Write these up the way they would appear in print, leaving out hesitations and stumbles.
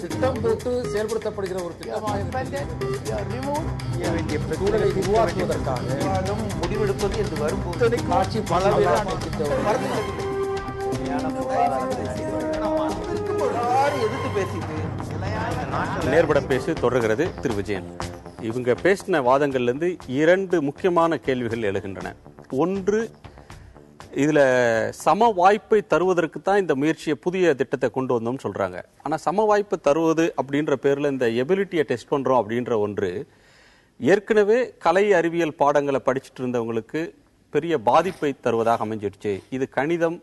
திட்டம் போட்டு செயல்படுத்தப்படுகிற ஒரு திட்டமாக சூழலை உருவாக்குவதற்காக முடிவெடுப்பது என்று வரும்போது காட்சி பல எதிர்த்து பேசிட்டு நேர்பட பேசி தொடர்கிறது திரு விஜயன். இவங்க பேசின வாதங்கள்லேருந்து 2 முக்கியமான கேள்விகள் எழுகின்றன. ஒன்று, இதுல சம வாய்ப்பை தருவதற்கு தான் இந்த முயற்சியை புதிய திட்டத்தை கொண்டு வந்தோம்னு சொல்றாங்க. ஆனா சம வாய்ப்பை தருவது அப்படின்ற பேர்ல இந்த எபிலிட்டியை டெஸ்ட் பண்றோம் அப்படின்ற ஒன்று ஏற்கனவே கலை அறிவியல் பாடங்களை படிச்சுட்டு இருந்தவங்களுக்கு பெரிய பாதிப்பை தருவதாக அமைஞ்சிடுச்சு. இது கணிதம்,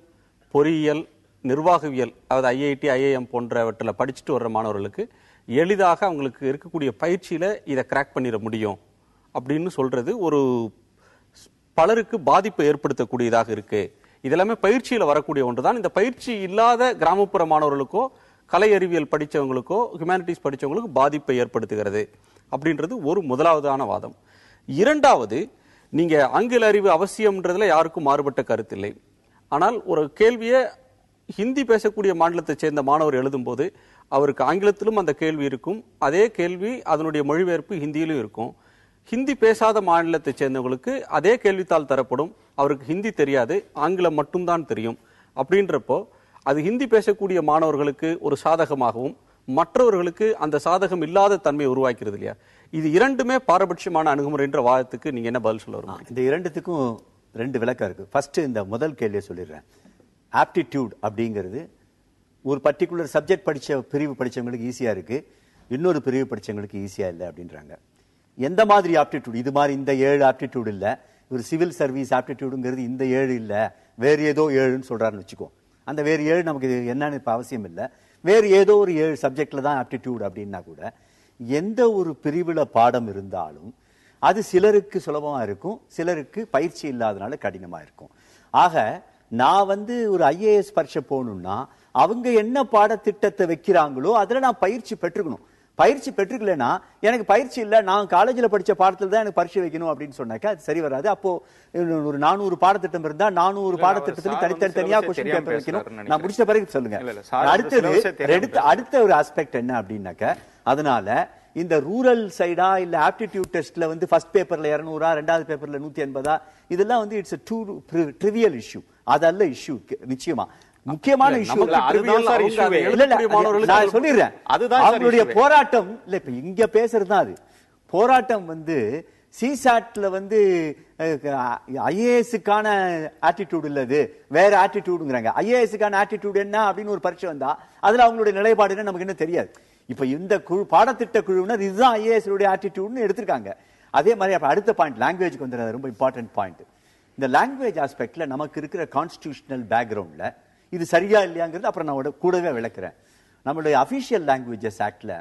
பொறியியல், நிர்வாகவியல், அதாவது ஐஐடி, ஐஐஎம் போன்றவற்றில் படிச்சுட்டு வர்ற மாணவர்களுக்கு எளிதாக அவங்களுக்கு இருக்கக்கூடிய பயிற்சியில இதை கிராக் பண்ணிட முடியும் அப்படின்னு சொல்றது ஒரு பலருக்கு பாதிப்பை ஏற்படுத்தக்கூடியதாக இருக்கு. இதெல்லாமே பயிற்சியில வரக்கூடிய ஒன்றுதான். இந்த பயிற்சி இல்லாத கிராமப்புற மாணவர்களுக்கோ கலை அறிவியல் படித்தவங்களுக்கோ ஹியூமானிட்டிஸ் படித்தவங்களுக்கோ பாதிப்பை ஏற்படுத்துகிறது அப்படின்றது ஒரு முதலாவதான வாதம். இரண்டாவது, நீங்க ஆங்கில அறிவு அவசியம்ன்றதுல யாருக்கும் மாறுபட்ட கருத்தில்லை. ஆனால் ஒரு கேள்வியை ஹிந்தி பேசக்கூடிய மாநிலத்தை சேர்ந்த மாணவர் எழுதும்போது அவருக்கு ஆங்கிலத்திலும் அந்த கேள்வி இருக்கும், அதே கேள்வி அதனுடைய மொழிபெயர்ப்பு ஹிந்தியிலும் இருக்கும். ஹிந்தி பேசாத மாநிலத்தை சேர்ந்தவங்களுக்கு அதே கேள்வித்தாள் தரப்படும், அவருக்கு ஹிந்தி தெரியாது, ஆங்கிலம் மட்டும்தான் தெரியும். அப்படின்றப்போ அது ஹிந்தி பேசக்கூடிய மாணவர்களுக்கு ஒரு சாதகமாகவும் மற்றவர்களுக்கு அந்த சாதகம் இல்லாத தன்மையை உருவாக்கிறது இல்லையா? இது இரண்டுமே பாரபட்சமான அணுகுமுறைன்ற வாதத்துக்கு நீங்க என்ன பதில் சொல்ல வரும்? இந்த இரண்டுத்துக்கும் 2 விளக்கம் இருக்கு. ஃபர்ஸ்ட் இந்த முதல் கேள்வியை சொல்லிடுறேன். ஆப்டிடியூட் அப்படிங்கிறது ஒரு பர்டிகுலர் சப்ஜெக்ட் பிரிவு படிச்சவங்களுக்கு ஈஸியா இருக்கு, இன்னொரு பிரிவு படிச்சவங்களுக்கு ஈஸியா இல்லை அப்படின்றாங்க. எந்த மாதிரி ஆப்டிடியூட்? இது மாதிரி இந்த 7 ஆப்டிடியூட் இல்ல, ஒரு சிவில் சர்வீஸ் ஆப்டிடியூடுங்கிறது இந்த 7 இல்ல, வேறு ஏதோ 7ன்னு சொல்றாருன்னு வச்சுக்கோ. அந்த வேறு 7 நமக்கு என்னன்னு இப்ப அவசியம் இல்லை, வேறு ஏதோ ஒரு 7 சப்ஜெக்ட்ல தான் ஆப்டிடியூட் அப்படின்னா கூட எந்த ஒரு பிரிவுல பாடம் இருந்தாலும் அது சிலருக்கு சுலபமா இருக்கும், சிலருக்கு பயிற்சி இல்லாதனால கடினமா இருக்கும். ஆக நான் ஒரு ஐஏஎஸ் பரீட்சை போகணும்னா அவங்க என்ன பாடத்திட்டத்தை வைக்கிறாங்களோ அதுல நான் பயிற்சி பெற்றுக்கணும். பயிற்சி பெற்றுக்கலன்னா எனக்கு பயிற்சி இல்லை, நான் காலேஜில் படிச்ச பாடத்தில் தான் எனக்கு பரீட்சை வைக்கணும் அப்படின்னு சொன்னாக்கா அது சரி வராது. அப்போ ஒரு 400 பாடத்திட்டம் இருந்தா 400 பாடத்திட்டத்திலும் தனித்தனியா கொஸ்டின் பேப்பர் வைக்கணும். நான் முடிச்ச பிறகு சொல்லுங்க. அடுத்த ஒரு ஆஸ்பெக்ட் என்ன அப்படின்னாக்க, அதனால இந்த ரூரல் சைடா இல்ல ஆப்டிடியூட் டெஸ்ட்ல ஃபர்ஸ்ட் பேப்பர்ல 200, ரெண்டாவது பேப்பர்ல 180, இதெல்லாம் இட்ஸ் டூ ட்ரிவியல் இஷ்யூ. அதல்ல இஷ்யூ. நிச்சயமா முக்கியமான இஷ்யூ நான் சொல்லிடுறேன். அவங்களுடைய போராட்டம் இல்ல, இப்ப இங்க பேசுறதுதான் அது போராட்டம். சிசாட்ல ஐஏஎஸ்க்கான ஆட்டிடியூட் இல்லது, வேற ஆட்டிடியூடுங்கிறாங்க. ஐஏஎஸ்க்கான ஆட்டிடியூட் என்ன அப்படின்னு ஒரு பரீட்சை வந்தா அதுல அவங்களுடைய நிலைப்பாடு என்ன நமக்கு என்ன தெரியாது. இப்ப இந்த பாடத்திட்ட குழுவினர் இதுதான் ஐஏஎஸ் ஆட்டிடியூட்னு எடுத்திருக்காங்க. அதே மாதிரி அடுத்த பாயிண்ட் லாங்குவேஜ்க்கு வந்துடுறது ரொம்ப இம்பார்ட்டன்ட் பாயிண்ட். இந்த லாங்குவேஜ் ஆஸ்பெக்ட்ல நமக்கு இருக்கிற கான்ஸ்டிடியூஷனல் பேக்ரவுண்ட்ல இது சரியா இல்லையாங்கிறது அப்புறம் நான் கூடவே விளக்குறேன். நம்மளுடைய அபிஷியல் லாங்குவேஜஸ் ஆக்ட்ல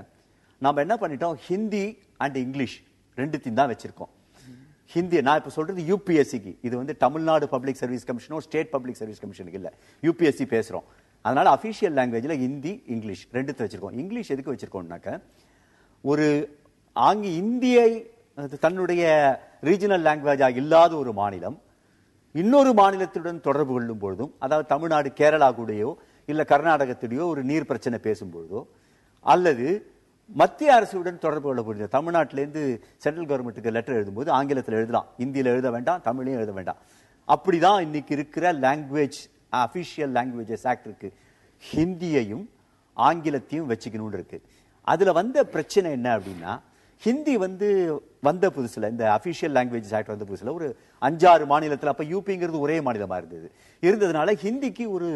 நம்ம என்ன பண்ணிட்டோம், ஹிந்தி அண்ட் இங்கிலீஷ் ரெண்டுத்தையும் தான் வச்சிருக்கோம். ஹிந்தி நான் இப்ப சொல்றது யூபிஎஸ்சிக்கு, இது தமிழ்நாடு பப்ளிக் சர்வீஸ் கமிஷனோ ஸ்டேட் பப்ளிக் சர்வீஸ் கமிஷனுக்கு இல்ல, யூபிஎஸ்சி பேசுறோம். அதனால அபிஷியல் லாங்குவேஜ்ல ஹிந்தி இங்கிலீஷ் ரெண்டுத்தை வச்சிருக்கோம். இங்கிலீஷ் எதுக்கு வச்சிருக்கோம்னாக்க, ஒரு இந்தியை தன்னுடைய ரீஜனல் லாங்குவேஜா இல்லாத ஒரு மாநிலம் இன்னொரு மாநிலத்துடன் தொடர்பு கொள்ளும் பொழுதும், அதாவது தமிழ்நாடு கேரளா கூடயோ இல்ல கர்நாடகத்துடையோ ஒரு நீர் பிரச்சனை பேசும்பொழுதோ, அல்லது மத்திய அரசுடன் தொடர்பு கொள்ள முடியும். தமிழ்நாட்டிலேருந்து சென்ட்ரல் கவர்மெண்ட்டுக்கு லெட்டர் எழுதும்போது ஆங்கிலத்தில் எழுதலாம், இந்தியில எழுத வேண்டாம், தமிழையும் எழுத வேண்டாம். அப்படிதான் இன்னைக்கு இருக்கிற லாங்குவேஜ் அபிஷியல் லாங்குவேஜஸ் ஆக்ட் இருக்கு. ஹிந்தியையும் ஆங்கிலத்தையும் வச்சுக்கணும்னு இருக்கு. அதுல பிரச்சனை என்ன அப்படின்னா, ஹிந்தி வந்த புதுசுல, இந்த அபிஷியல் லாங்குவேஜஸ் ஆக்ட் வந்த புதுசுல ஒரு 5-6 மாநிலத்தில், அப்ப யூபிங்கிறது ஒரே மாநிலமா இருந்ததுனால ஹிந்திக்கு ஒரு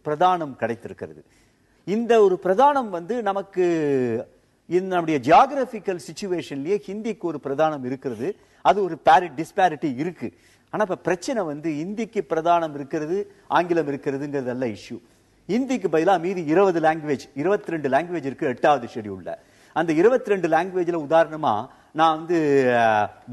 பிரதானம் கிடைத்திருக்கிறது. இந்த ஒரு பிரதானம் நமக்கு நம்முடைய ஜியோகிராபிக்கல் சிச்சுவேஷன்லயே ஹிந்திக்கு ஒரு பிரதானம் இருக்கிறது. அது ஒரு டிஸ்பாரிட்டி இருக்கு. ஆனா இப்ப பிரச்சனை இந்திக்கு பிரதானம் இருக்கிறது, ஆங்கிலம் இருக்கிறதுங்கிறதல்ல இஷ்யூ. ஹிந்திக்கு பதிலா மீதி 20 லாங்குவேஜ், 22 லாங்குவேஜ் இருக்கு 8வது ஷெட்யூல்ல. அந்த 22 லாங்குவேஜ்ல உதாரணமா நான்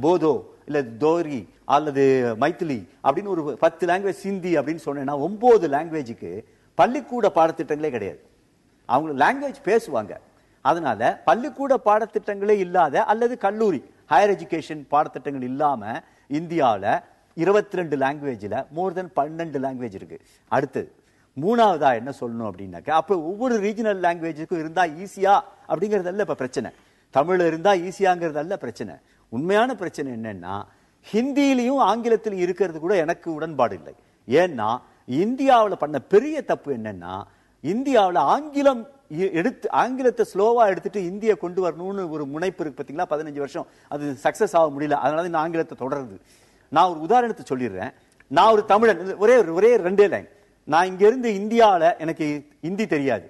போதோ இல்ல தோரி அல்லது மைத்திலி அப்படின்னு ஒரு 10 லாங்குவேஜ், சிந்தி அப்படின்னு சொன்னேன்னா 9 லாங்குவேஜுக்கு பள்ளிக்கூட பாடத்திட்டங்களே கிடையாது. அவங்க லாங்குவேஜ் பேசுவாங்க. அதனால பள்ளிக்கூட பாடத்திட்டங்களே இல்லாத அல்லது கல்லூரி ஹையர் எஜுகேஷன் பாடத்திட்டங்கள் இல்லாம இந்தியாவில் 22 லாங்குவேஜ்ல மோர் தென் 12 லாங்குவேஜ் இருக்கு. அடுத்து மூணாவதா என்ன சொல்லணும் அப்படின்னாக்க அப்ப ஒவ்வொரு ரீஜனல் லாங்குவேஜுக்கும் இருந்தா ஈஸியா அப்படிங்கறதல்ல இப்ப பிரச்சனை. தமிழ்ல இருந்தா ஈஸியாங்கிறதல்ல பிரச்சனை. உண்மையான பிரச்சனை என்னன்னா ஹிந்தியிலையும் ஆங்கிலத்திலும் இருக்கிறது கூட எனக்கு உடன்பாடு இல்லை. ஏன்னா இந்தியாவில் பண்ண பெரிய தப்பு என்னன்னா இந்தியாவில் ஆங்கிலத்தை ஸ்லோவா எடுத்துட்டு இந்திய கொண்டு வரணும்னு ஒரு முனைப்பு இருக்கு பாத்தீங்களா. 15 வருஷம் அது சக்சஸ் ஆக முடியல. அதனால இந்த ஆங்கிலத்தை தொடருது. நான் ஒரு உதாரணத்தை சொல்லிடுறேன். நான் ஒரு தமிழன், ஒரே 2 லைன். நான் இங்க இருந்து இந்தியாவில் எனக்கு ஹிந்தி தெரியாது,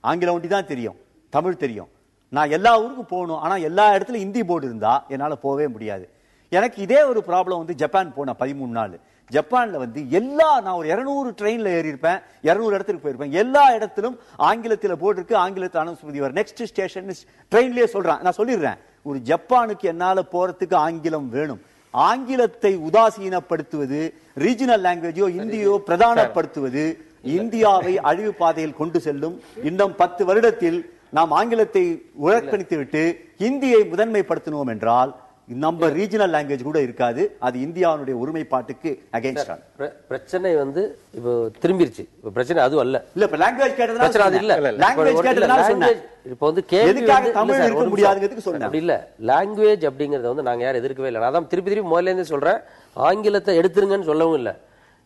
ஆங்கிலம் ஒண்டி தான் தெரியும், தமிழ் தெரியும். நான் எல்லா ஊருக்கும் போகணும், ஆனா எல்லா இடத்துலயும் ஹிந்தி போர்டு இருந்தா என்னால போவே முடியாது. எனக்கு இதே ஒரு ப்ராப்ளம் வந்து ஜப்பான் போன 13 நாள். ஜப்பான்ல வந்து நான் ஒரு 200 ட்ரெயின்ல ஏறி இருப்பேன், 200 இடத்துக்கு போயிருப்பேன். எல்லா இடத்திலும் ஆங்கிலத்தில் போர்டு இருக்கு, ஆங்கிலத்தில் அனௌன்ஸ்மெண்ட் வரும். நெக்ஸ்ட் ஸ்டேஷன் ட்ரெயின்லயே சொல்றேன். நான் சொல்லிடுறேன், ஒரு ஜப்பானுக்கு என்னால போறதுக்கு ஆங்கிலம் வேணும். ஆங்கிலத்தை உதாசீனப்படுத்துவது, ரீஜனல் லாங்குவேஜோ இந்தியோ பிரதானப்படுத்துவது இந்தியாவை அழிவு பாதையில் கொண்டு செல்லும். இன்னும் 10 வருடத்தில் நாம் ஆங்கிலத்தை உழக்கணித்து விட்டு இந்தியை முதன்மைப்படுத்தினோம் என்றால் நம்ம ரீஜனல் லாங்குவேஜ் கூட இருக்காது. அது இந்தியாவுடைய ஒருமைப்பாட்டுக்கு அகைன்ஸ்ட். பிரச்சனை வந்து இப்போ திரும்பிருச்சு. இப்போ பிரச்சனை அது அல்ல. இல்ல இப்ப லாங்குவேஜ் கேட்டதனால பிரச்சனை அது இல்ல. லாங்குவேஜ் கேட்டதனால சொன்னேன். இப்போ வந்து கேள்வி எதுக்காக தமிழ் இருக்க முடியாதுங்கிறதுக்கு சொன்னேன். அப்படி இல்ல. லாங்குவேஜ் அப்படிங்கறத வந்து நாங்க யாரும் எதிர்க்கவே இல்லை. நான் தான் திருப்பி முதல்ல இருந்து சொல்றேன், ஆங்கிலத்தை எடுத்துருங்கன்னு சொல்லவும் இல்லை.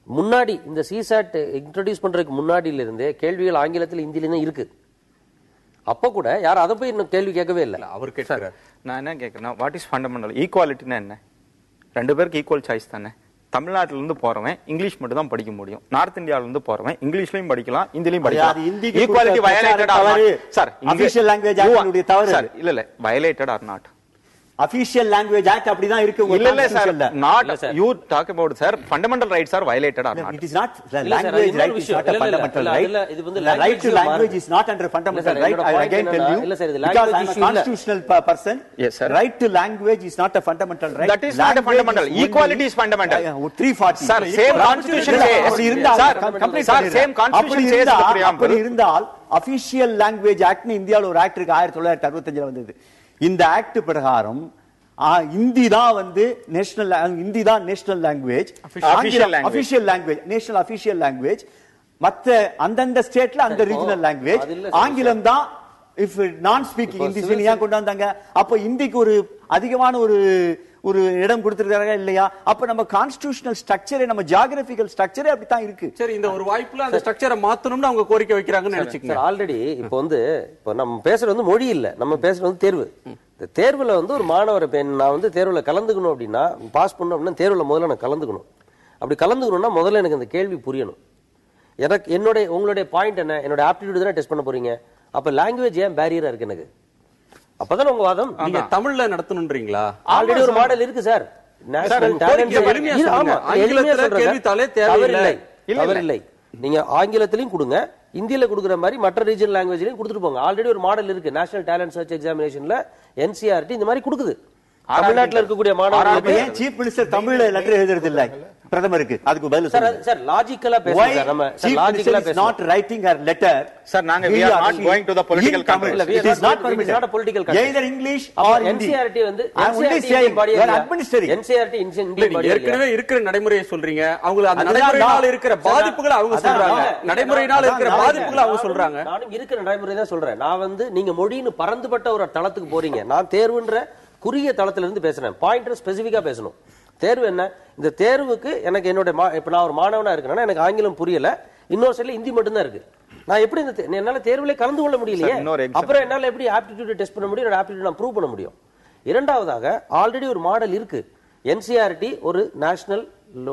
முன்னாடி இந்த சிசாட் இன்ட்ரோடியூஸ் பண்றதுக்கு முன்னாடியில இருந்தே கேள்விகள் ஆங்கிலத்தில் ஹிந்தியில இருக்கு. அப்ப கூட யாரும் அதை போய் இன்னும் கேள்வி கேட்கவே இல்லை. அவர் கேட்கிறார். நான் என்ன கேட்கறேன், வாட் இஸ் ஃபண்டமெண்டல் ஈக்குவாலிட்டினா என்ன? 2 பேருக்கு ஈக்குவல் சாய்ஸ் தானே. தமிழ்நாட்டில இருந்து போறவன் இங்கிலீஷ் மட்டும் தான் படிக்க முடியும். நார்த் இந்தியால இருந்து போறவன் இங்கிலீஷ்லயும் படிக்கலாம், ஹிந்திலயும் படிக்கலாம். Equality violated or not? Sir, official language act தவறு. சார் இல்ல violated or not? Official language act அப்படிதான் இருக்கு. இல்ல sir, not you talk about sir fundamental rights are violated or not? It is not. The language right is not a fundamental right. The right to language is not under fundamental right. I again tell you, because I am a constitutional person. Yes sir. Right to language is not a fundamental right. That is not a fundamental. Equality is fundamental. 340. Sir, same constitution says. Sir, complete sir, same constitution says the preamble. அப்படி இருந்தால் official language act னு இந்தியால ஒரு act இருக்கு, 1965ல வந்தது. இந்த act பிரகாரம் இந்தி தான் வந்து நேஷனல், இந்தி தான் national language, official language, national official language. மத்த அந்தந்த ஸ்டேட்ல அந்த ரீஜனல் லாங்குவேஜ். ஆங்கிலம் தான் இஃப் நான் ஸ்பீக்கிங் ஹிந்தி ஏன் கொண்டு வந்தாங்க? அப்ப இந்திக்கு ஒரு அதிகமான ஒரு இடம் கொடுத்திருக்காங்க இல்லையா? அப்ப நம்ம கான்ஸ்டிடியூஷனல் ஸ்ட்ரக்சரே, நம்ம ஜியோகிராபிக்கல் ஸ்ட்ரக்சரே அப்படித்தான் இருக்கு. சரி, இந்த ஒரு வாய்ப்புல அந்த ஸ்ட்ரக்சரை மாத்தணும்னு அவங்க கோரிக்கை வைக்கிறாங்கன்னு நினைச்சுக்கோங்க. ஆல்ரெடி இப்போ வந்து இப்போ நம்ம பேசுறது வந்து மொழி இல்ல, நம்ம பேசுறது வந்து தேர்வு. இந்த தேர்வுல வந்து ஒரு மாணவர் நான் வந்து தேர்வுல கலந்துக்கணும் அப்படின்னா, பாஸ் பண்ணணும் அப்படின்னா தேர்வுல முதல்ல நான் கலந்துக்கணும். அப்படி கலந்துக்கணும்னா முதல்ல எனக்கு அந்த கேள்வி புரியணும். எனக்கு உங்களுடைய பாயிண்ட் என்ன? என்னோட ஆப்டிடியூட் தானே டெஸ்ட் பண்ண போறீங்க. அப்ப லாங்குவேஜ் ஏன் பேரியரா இருக்கு எனக்கு? அப்பதான் உங்க வாதம். நீங்க தமிழ்ல நடத்தணும்ன்றீங்களா? ஆல்ரெடி ஒரு மாடல் இருக்கு சார். நேஷனல் டாலன்ட் தவறில்லை. நீங்க ஆங்கிலத்திலையும் கொடுங்க, இந்தியில கொடுக்குற மாதிரி மற்ற ரீஜனல் லாங்குவேஜ்லயும் கொடுத்துட்டு போங்க. ஆல்ரெடி ஒரு மாடல் இருக்கு. நேஷனல் டேலண்ட் சர்ச் எக்ஸாமினேஷன்ல NCERT இந்த மாதிரி கொடுக்குது. தமிழ்நாட்டில் இருக்கக்கூடிய மாணவர்களுக்கு ஏன் சீஃப் மினிஸ்டர் தமிழ்ல லெட்டர் எழுதுறது இல்ல பிரதமருக்கு? அதுக்கு பதில் சொல்லுங்க சார். லாஜிக்கலா பேசுங்க. நம்ம லாஜிக்கலா பேசுங்க. not writing a letter. Sir, we are not going to the political country. It is not permitted. Not a political country. Either English or Hindi. NCERT வந்து NCERT ஏற்கனவே இருக்கிற நடைமுறையை சொல்றீங்க. அவங்க அந்த நடைமுறையினால இருக்கிற பாதிப்புகளை அவங்க சொல்றாங்க. நடைமுறையினால இருக்கிற பாதிப்புகளை அவங்க சொல்றாங்க. நானும் இருக்கிற நடைமுறை தான் சொல்றேன். நான் வந்து நீங்க மொழின்னு பறந்துபட்ட ஒரு தளத்துக்கு போறீங்க. நான் தேர்வுன்ற குறுகிய தளத்துல இருந்து பேசுறேன். பாயிண்டர் ஸ்பெசிபிக்கா பேசணும். தேர்வு என்ன? இந்த தேர்வுக்கு எனக்கு என்னோட இப்ப நான் ஒரு மாணவனா இருக்கேன்னா எனக்கு ஆங்கிலம் புரியல, இன்னொரு சைடுல ஹிந்தி மட்டும் தான் இருக்கு. நான் எப்படி என்னால தேர்வுல கலந்து கொள்ள முடியலையே, அப்புறம் என்னால எப்படி ஆப்டிடியூட் டெஸ்ட் பண்ண முடியும்? ஆப்டிடியூட் நான் ப்ரூவ் பண்ண முடியும். இரண்டாவதாக ஆல்ரெடி ஒரு மாடல் இருக்கு. NCERT ஒரு நேஷனல்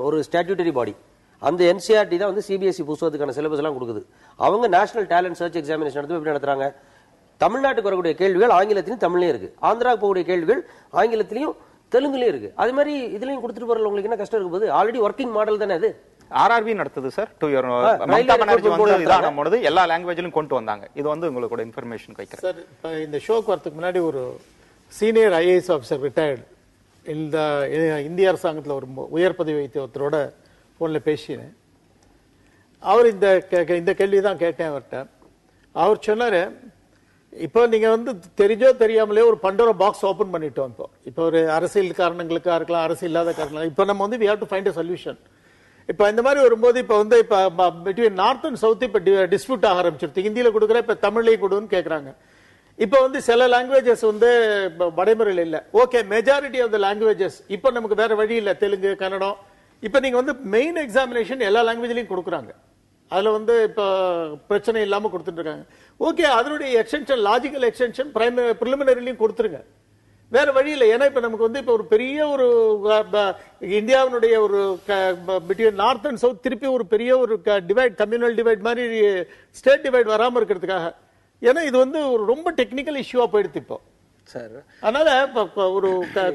ஒரு ஸ்டாட்யூட்டரி பாடி. அந்த NCERT தான் வந்து CBSE புத்தகத்துக்கான சிலபஸ் எல்லாம் கொடுக்குது. அவங்க நேஷனல் டேலண்ட் சர்ச் எக்ஸாமினேஷன் நடத்தி எப்படி நடத்துறாங்க? தமிழ்நாட்டுக்கு வரக்கூடிய கேள்விகள் ஆங்கிலத்திலும் தமிழ்லயும் இருக்கு. ஆந்திராவுக்கு போகக்கூடிய கேள்விகள் ஆங்கிலத்திலையும் தெலுங்குலயும் இருக்கு. அதே மாதிரி இதுலயும் கொடுத்துட்டு போறது உங்களுக்கு என்ன கஷ்டம் இருக்கு? போது ஆல்ரெடி ஒர்க்கிங் மாடல் தானே அது. RRB நடத்துது சார். மம்தா பானர்ஜி வந்து இதான போது எல்லா லாங்குவேஜ்லயும் கொண்டு வந்தாங்க. இது வந்து உங்களுக்கு இன்ஃபர்மேஷன் வைக்கிறேன் சார். இந்த ஷோக்கு வரதுக்கு முன்னாடி ஒரு சீனியர் IAS ஆஃபீஸர் ரிட்டையர்டு இந்த இந்திய அரசாங்கத்தில் ஒரு உயர் பதவி வைத்த ஒருத்தரோட போன்ல பேசினேன். அவர் இந்த கேள்வி தான் கேட்டேன் அவர்கிட்ட. அவர் சொன்னாரு, இப்போ நீங்க வந்து தெரிஞ்சோ தெரியாமலே ஒரு பண்டோரா பாக்ஸ் ஓபன் பண்ணிட்டோம். இப்போ ஒரு அரசியல் காரணங்களுக்காக இருக்கலாம், அரசியல் இல்லாத காரணங்கள். இப்போ நம்ம வந்து we have to find a solution. இப்ப இந்த மாதிரி வரும்போது இப்ப வந்து இப்ப பிட்வீன் நார்த் அண்ட் சவுத் இப்ப டிஸ்பியூட் ஆக ஆரம்பிச்சிருது. ஹிந்தியில கொடுக்குற இப்ப தமிழ்லையும் கொடுன்னு கேக்குறாங்க. இப்ப வந்து சில லாங்குவேஜஸ் வந்து வடைமுறையில் இல்ல. Okay, majority of the languages இப்ப நமக்கு வேற வழி இல்ல, தெலுங்கு, கன்னடம். இப்ப நீங்க வந்து மெயின் எக்ஸாமினேஷன் எல்லா லாங்குவேஜ்லயும் கொடுக்குறாங்க. அதுல வந்து இப்ப பிரச்சனை இல்லாம கொடுத்துட்டு இருக்காங்க. ஓகே, அதனுடைய எக்ஸ்டென்ஷன், லாஜிக்கல் எக்ஸ்டென்ஷன் பிரிலிமினரிலையும் கொடுத்துருங்க. வேற வழி இல்லை. ஏன்னா இப்ப நமக்கு வந்து இப்ப ஒரு பெரிய ஒரு இந்தியாவினுடைய ஒரு பிட்வீன் நார்த் அண்ட் சவுத் திருப்பி ஒரு பெரிய ஒரு டிவைட், கம்யூனல் டிவைட் மாதிரி ஸ்டேட் டிவைட் வராம இருக்கிறதுக்காக. ஏன்னா இது வந்து ஒரு ரொம்ப டெக்னிக்கல் இஷ்யூவா போயிடுது இப்போ சார். அதனால ஒரு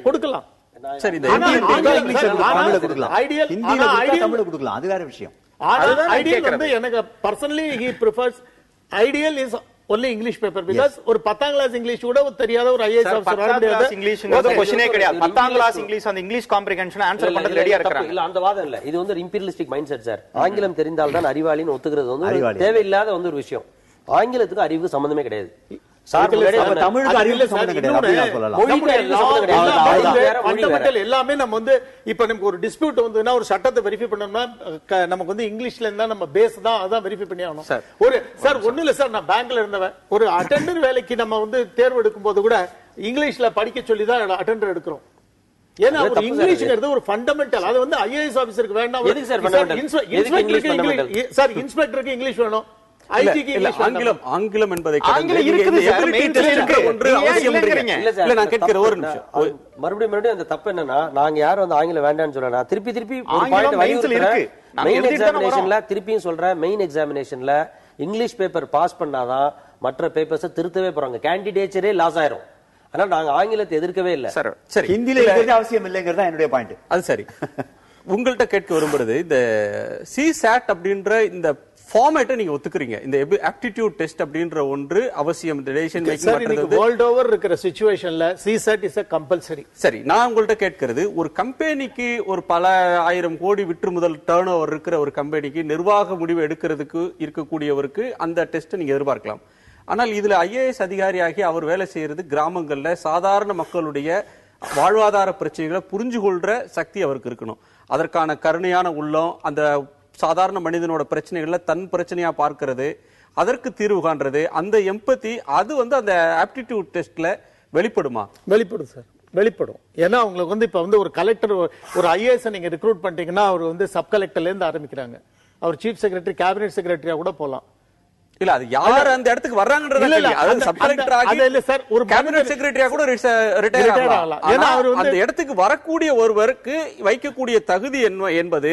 கொடுக்கலாம். சரி, இந்த ஐடியல் தமிழ்ல கொடுக்கலாம், அது வேற விஷயம். ஐடியல் வந்து எனக்கு personally he prefers ideal is only English paper because ஒரு 10th கிளாஸ் இங்கிலீஷ் கூட தெரியாத ஒரு IAS ஆபீசர் வர முடியாது. இங்கிலீஷ்ங்கிறது क्वेश्चனே கிடையாது. 10th கிளாஸ் இங்கிலீஷ் அந்த இங்கிலீஷ் காம்ப்ரிஹென்ஷன் ஆன்சர் பண்றது ரெடியா இருக்காங்க. இல்ல, அந்த வாதம் இல்ல. இது வந்து இம்பீரியலிஸ்டிக் மைண்ட் செட் சார். ஆங்கிலம் தெரிந்தால் தான் அறிவாளின்னு ஒத்துக்கிறது வந்து தேவையில்லாத வந்து ஒரு விஷயம். ஆங்கிலத்துக்கு அறிவுக்கு சம்பந்தமே கிடையாது. தமிழுக்கு அறிவு சம்பந்தம் கிடையாது சொல்லலாம். எல்லாமே நம்ம வந்து இப்ப நமக்கு ஒரு டிஸ்பியூட் வந்ததுன்னா ஒரு சட்டத்தை வெரிஃபை பண்ணணும்னா நமக்கு வந்து இங்கிலீஷ்ல இருந்தா நம்ம பேஸ் தான் அதான் வெரிஃபை பண்ணி ஆகணும். ஒரு சார் ஒண்ணு இல்ல சார், நான் பேங்க்ல இருந்தவன். ஒரு அட்டெண்டர் வேலைக்கு நம்ம வந்து தேர்வு எடுக்கும் போது கூட இங்கிலீஷ்ல படிக்க சொல்லி தான் அட்டெண்டர் எடுக்கிறோம். ஏன்னா ஒரு இங்கிலீஷ்ங்கிறது ஒரு ஃபண்டமெண்டல். அது வந்து IAS ஆபீசருக்கு வேண்டாம். சார் இன்ஸ்பெக்டருக்கு இங்கிலீஷ் வேணும், ஆங்கிலம் என்பதை மறுபடியும் அந்த தப்பு என்னன்னா, நாங்க யாரும் வந்து ஆங்கிலம் வேண்டாம்னு சொல்லலாம். திருப்பி திருப்பியும் சொல்றேன், மெயின் எக்ஸாமினேஷன்ல இங்கிலீஷ் பேப்பர் பாஸ் பண்ணாதான் மற்ற பேப்பர்ஸ் திருத்தவே போறாங்க. கேண்டிடேச்சரே லாஸ் ஆயிரும். அதனால நாங்க ஆங்கிலத்தை எதிர்க்கவே இல்லை. சரி, ஹிந்தியில அவசியம் இல்லைங்கிறது என்னுடைய பாயிண்ட். அது சரி. உங்கள்கிட்ட கேட்க விரும்புறது, இந்த CSAT அப்படின்ற இந்த ஃபார்மேட்டை நீங்க ஒத்துக்குறீங்க? இந்த ஆப்டிடியூட் டெஸ்ட் அப்படின்ற ஒன்று அவசியம். வேர்ல்ட் ஓவர் இருக்கிற சிச்சுவேஷன்ல CSAT இஸ் கம்பல்சரி. சரி, நான் உங்கள்கிட்ட கேட்கிறது, ஒரு கம்பெனிக்கு ஒரு பல ஆயிரம் கோடி விற்று முதல் டர்ன் ஓவர் இருக்கிற ஒரு கம்பெனிக்கு நிர்வாக முடிவு எடுக்கிறதுக்கு இருக்கக்கூடியவருக்கு அந்த டெஸ்ட் நீங்க எதிர்பார்க்கலாம். ஆனால் இதுல IAS அதிகாரியாகி அவர் வேலை செய்யறது கிராமங்கள்ல சாதாரண மக்களுடைய வாழ்வாதார பிரச்சனைகளை புரிஞ்சு கொள்ற சக்தி அவருக்கு இருக்கணும். அதற்கான கருணையான உள்ளம், அந்த சாதாரண மனிதனோட பிரச்சனைகளை தன் பிரச்சனையா பார்க்கிறது, அதற்கு தீர்வு காண்றது, அந்த எம்பத்தி, அது வந்து அந்த ஆப்டிடியூட் டெஸ்ட்ல வெளிப்படுமா? வெளிப்படும் சார், வெளிப்படும். ஏன்னா உங்களுக்கு வந்து இப்ப வந்து ஒரு கலெக்டர், ஒரு IAS நீங்க ரிக்ரூட் பண்ணிட்டீங்கன்னா அவர் வந்து சப் கலெக்டர்ல இருந்து ஆரம்பிக்கிறாங்க. அவர் சீஃப் செக்ரட்டரி, கேபினெட் செக்ரட்டரியா கூட போலாம். இல்ல, அது யார் அந்த இடத்துக்கு வர்றாங்கன்றது அது சப் கலெக்டர் ஆகி இல்ல சார், ஒரு கேபினெட் செக்ரட்டரியா கூட ரிட்டையர் ஆகலாம். ஏன்னா அவர் அந்த இடத்துக்கு வரக்கூடிய ஒருவருக்கு வைக்கக்கூடிய தகுதி என்பது,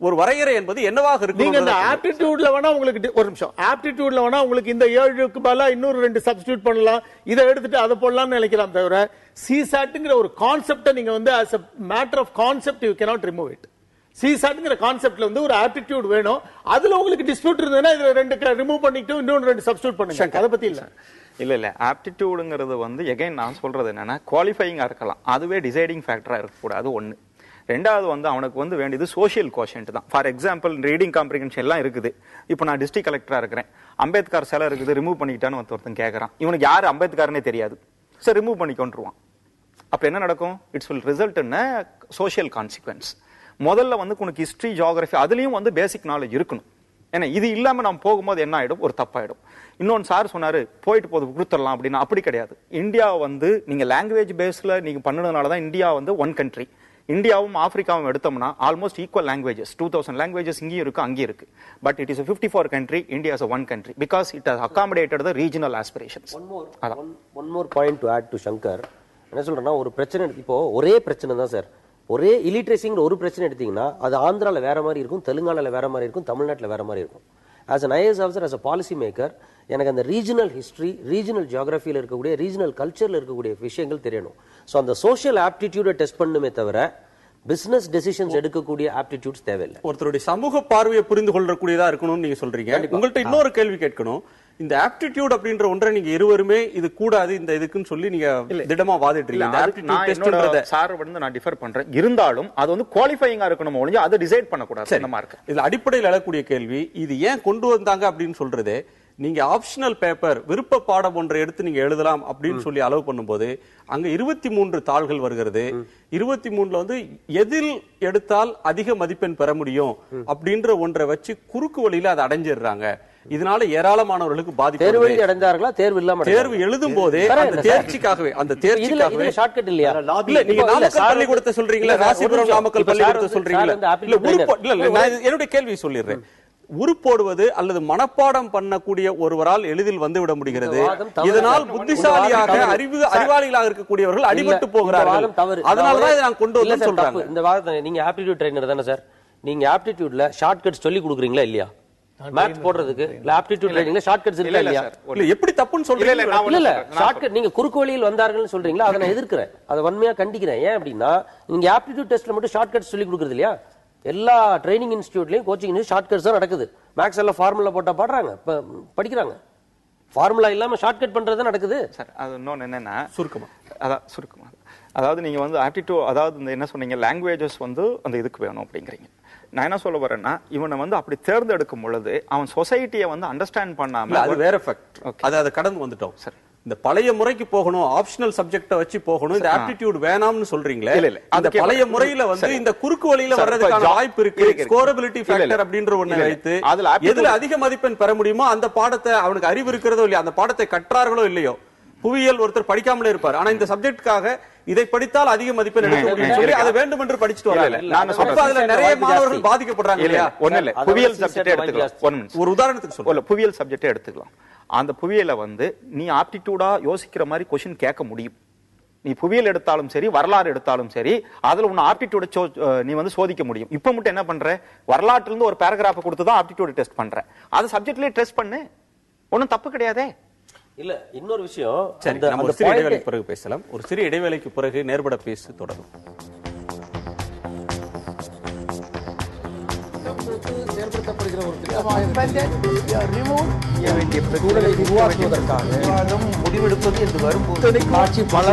ஒரு வரையறை என்பது என்னவாக இருக்கு? நீங்க இந்த ஆப்டிடியூட்ல வேணா உங்களுக்கு ஒரு நிமிஷம், ஆப்டிடியூட்ல வேணா உங்களுக்கு இந்த 7க்கு பதிலா இன்னொரு 2 சப்ஸ்டிட்யூட் பண்ணலாம், இதை எடுத்துட்டு அதை போடலாம்னு நினைக்கலாம். தவிர CSATங்கிற ஒரு கான்செப்டை நீங்க வந்து as a matter of concept you cannot remove it. CSATங்கிற கான்செப்ட்ல வந்து ஒரு ஆப்டிடியூட் வேணும். அதுல உங்களுக்கு டிஸ்பியூட் இருந்ததுன்னா இதுல 2 ரிமூவ் பண்ணிட்டு இன்னொரு 2 சப்ஸ்டிட்யூட் பண்ணுங்க. அதை பத்தி இல்ல ஆப்டிடியூடுங்கிறது வந்து எகைன் நான் சொல்றது என்னன்னா, குவாலிஃபையிங்கா இருக்கலாம், அதுவே டிசைடிங் ஃபேக்டரா இருக்கக்கூடாது. ஒண்ணு. ரெண்டாவது வந்து அவனுக்கு வந்து வேண்டியது சோஷியல் கோஷன்ட் தான். ஃபார் எக்ஸாம்பிள், ரீடிங் காம்ப்ரிஹென்ஷன் எல்லாம் இருக்குது. இப்போ நான் டிஸ்ட்ரிக்ட் கலெக்டரா இருக்கிறேன், அம்பேத்கர் சிலை இருக்குது, ரிமூவ் பண்ணிக்கிட்டான்னு ஒருத்தன் கேட்கறான். இவனுக்கு யாரு அம்பேத்கர்னே தெரியாது, சரி ரிமூவ் பண்ணி கொண்டுருவான். அப்ப என்ன நடக்கும்? It's will result in social consequence. முதல்ல வந்து உனக்கு ஹிஸ்டரி, ஜியோகிராஃபி அதுலயும் வந்து பேசிக் நாலேஜ் இருக்கணும். ஏன்னா இது இல்லாம நம்ம போகும்போது என்ன ஆயிடும்? ஒரு தப்பாயிடும். இன்னொன்னு சார் சொன்னாரு, போயிட்டு போது கொடுத்துடலாம் அப்படின்னா அப்படி கிடையாது. இந்தியா வந்து நீங்க லாங்குவேஜ் பேஸ்ல நீங்க பண்ணதுனாலதான் இந்தியா வந்து ஒன் கண்ட்ரி. இந்தியாவும் ஆப்பிரிக்காவும் எடுத்தோம்னா ஆல்மோஸ்ட் ஈக்குவல் லாங்குவேஜஸ், 2000 லாங்குவேஜஸ் இங்கேயும் இருக்கு, அங்கேயும் இருக்கு. But it is 54 country, India is a one country because it has accommodated the regional aspirations. One more point to add to Shankar. என்ன சொல்றேன்னா, ஒரு பிரச்சனை இப்போ ஒரே பிரச்சனை தான் சார். ஒரே இலிட்ரேசிங்கிற ஒரு பிரச்சனை எடுத்தீங்கன்னா அது ஆந்திரால வேற மாதிரி இருக்கும், தெலுங்கானால வேற மாதிரி இருக்கும், தமிழ்நாட்டில் வேற மாதிரி இருக்கும். As an IAS officer, as a policy maker, எனக்கு அந்த ரீஜனல் ஹிஸ்டரி, ரீஜனல் ஜியோகிராஃபியில் இருக்கக்கூடிய, ரீஜனல் கல்ச்சரில் இருக்கக்கூடிய விஷயங்கள் தெரியணும். ஸோ அந்த சோஷியல் ஆப்டிடியூடை டெஸ்ட் பண்ணுமே தவிர பிசினஸ் டெசிஷன்ஸ் எடுக்கக்கூடிய ஆப்டிடியூட்ஸ் தேவையில்லை. ஒருத்தருடைய சமூக பார்வையை புரிந்து கொள்ளக்கூடியதா இருக்கணும்னு நீங்க சொல்றீங்க. உங்கள்கிட்ட இன்னொரு கேள்வி கேட்கணும். இந்த ஆப்டிடியூட் அப்படின்ற ஒன்றை நீங்க இருவருமே இது கூடாது இந்த இதுக்குன்னு சொல்லி நீங்க திடமா வாதிடுறீங்க. சார் வந்து நான் டிஃபர் பண்றேன். இருந்தாலும் அது வந்து குவாலிஃபையிங்கா இருக்கணும், ஒழிஞ்சு அதை டிசைட் பண்ணக்கூடாது. இதுல அடிப்படையில் எழக்கூடிய கேள்வி, இது ஏன் கொண்டு வந்தாங்க அப்படின்னு சொல்றது, நீங்க ஆப்ஷனல் பேப்பர் விருப்ப பாடம் ஒன்றை எடுத்து நீங்க எழுதலாம் அப்படின்னு சொல்லி அலோவ் பண்ணும்போது அங்க 23 தாள்கள் வருகிறது. 23ல வந்து எதில் எடுத்தால் அதிக மதிப்பெண் பெற முடியும் அப்படின்ற ஒன்றை வச்சு குறுக்கு வழியில அதை அடைஞ்சிடுறாங்க. இதனால ஏராளமானவர்களுக்கு பாதிப்பு. தேர்வு எழுதி அடைந்தார்களா? தேர்வு இல்லாம தேர்வு எழுதும் போதே அந்த தேர்ச்சிக்காகவே ஷார்ட்கட் இல்லையா? இல்ல நீங்க நாமக்கல் பள்ளிக்கூடத்தை சொல்றீங்களா, ராசிபுரம் நாமக்கல் பள்ளிக்கூடத்தை சொல்றீங்களா? என்னுடைய கேள்வி சொல்லிடுறேன். உருப்போடுவது அல்லது மனப்பாடம் பண்ணக்கூடிய ஒருவரால் எளிதில் வந்துவிட முடிகிறது. இதனால் புத்திசாலியாக அறிவாளிகளாக இருக்கக்கூடியவர்கள் அடிபட்டு போகிறார்கள். அதனாலதான் இதை நான் கொண்டு வந்து சொல்றாங்க. இந்த வாதத்தை நீங்க ஆப்டிடியூட் ட்ரெய்னர் தானே சார்? நீங்க ஆப்டிடியூட்ல ஷார்ட்கட்ஸ் சொல்லி கொடுக்குறீங்களா இல்லையா? மேத்ஸ் போடுறதுக்கு ஆப்டிடியூட் ட்ரெய்னிங்ல ஷார்ட்கட்ஸ் இருக்கா இல்லையா? இல்ல எப்படி தப்புன்னு சொல்றீங்க? இல்ல ஷார்ட்கட் நீங்க குறுக்கு வழியில் வந்தார்கள்னு சொல்றீங்களா? அதை நான் எதிர்க்கிறேன், அதை வன்மையா கண்டிக்கிறேன். ஏன் அப்படின்னா நீங்க ஆப்டிடியூட் டெஸ்ட்ல மட்டும் ஷார்ட்கட்ஸ் சொல்லி கொடுக்குறது இல்லையா? எல்லா ட்ரைனிங் இன்ஸ்டிடியூட்லயும் கோச்சிங் இன்ஸ்டிடியூட் ஷார்ட்கட்ஸ் தான் நடக்குது. மேக்ஸ் எல்லாம் ஃபார்முலா போட்டா பாடுறாங்க, படிக்கிறாங்க. ஃபார்முலா இல்லாம ஷார்ட்கட் பண்றது நடக்குது சார். அது இன்னொன்னு என்னன்னா சுருக்கமா அதாவது நீங்க வந்து ஆப்டிடியூட், அதாவது என்ன சொன்னீங்க, லாங்குவேஜஸ் வந்து அந்த இதுக்கு வேணும் அப்படிங்கிறீங்க. நான் என்ன சொல்ல வரேன்னா, இவனை வந்து அப்படி தேர்ந்தெடுக்கும் பொழுது அவன் சொசைட்டியை வந்து அண்டர்ஸ்டாண்ட் பண்ணாம, அது வேற ஃபேக்ட், அதை கடந்து வந்துட்டோம். சரி, இந்த பழைய முறைக்கு போகணும், ஆப்ஷனல் சப்ஜெக்ட வச்சு போகணும், இந்த ஆப்டிடியூட் வேணாம்னு சொல்றீங்களே, அந்த பழைய முறையில வந்து இந்த குறுக்கு வழியில வர்றதுக்கான வாய்ப்பு இருக்கு. ஸ்கோரபிலிட்டி ஃபேக்டர் அப்படின்ற ஒண்ணு வைத்து எதுல அதிக மதிப்பெண் பெற முடியுமோ அந்த பாடத்தை, அவனுக்கு அறிவு இருக்கிறதோ இல்லையோ, அந்த பாடத்தை கற்றார்களோ இல்லையோ, புவியியல் ஒருத்தர் படிக்காமலே இருப்பார், ஆனா இந்த சப்ஜெக்டுக்காக இதை படித்தால் அதிக மதிப்பெண் எடுக்க முடியும் சொல்லி அதை வேண்டும் என்று படிச்சுட்டு வரல. நான் சொல்றேன், அதுல நிறைய மாணவர்கள் பாதிக்கப்படுறாங்க இல்லையா? ஒண்ணு இல்ல, புவியியல் சப்ஜெக்ட் எடுத்துக்கலாம். ஒரு உதாரணத்துக்கு சொல்ல, புவியியல் சப்ஜெக்ட் எடுத்துக்கலாம். அந்த புவியியல வந்து நீ ஆப்டிடியூடா யோசிக்கிற மாதிரி கொஸ்டின் கேட்க முடியும். நீ புவியியல் எடுத்தாலும் சரி, வரலாறு எடுத்தாலும் சரி, அதுல உன்னை ஆப்டிடியூட நீ வந்து சோதிக்க முடியும். இப்ப மட்டும் என்ன பண்ற, வரலாற்றுல இருந்து ஒரு பேராகிராஃப் கொடுத்து தான் ஆப்டிடியூட் டெஸ்ட் பண்ற. அது சப்ஜெக்ட்லயே டெஸ்ட் பண்ணு, ஒன்னும் தப்பு கிடையாதே. இல்ல இன்னொரு விஷயம், நம்ம ஒரு சிறிய இடைவேளைக்கு பிறகு பேசலாம். ஒரு சிறிய இடைவேளைக்கு பிறகு நேர்பட பேசு தொடரும். செயல்படுத்தப்படுகிற ஒரு சூழலை உருவாக்குவதற்காக முடிவெடுப்பது என்று வரும்போது காட்சி பல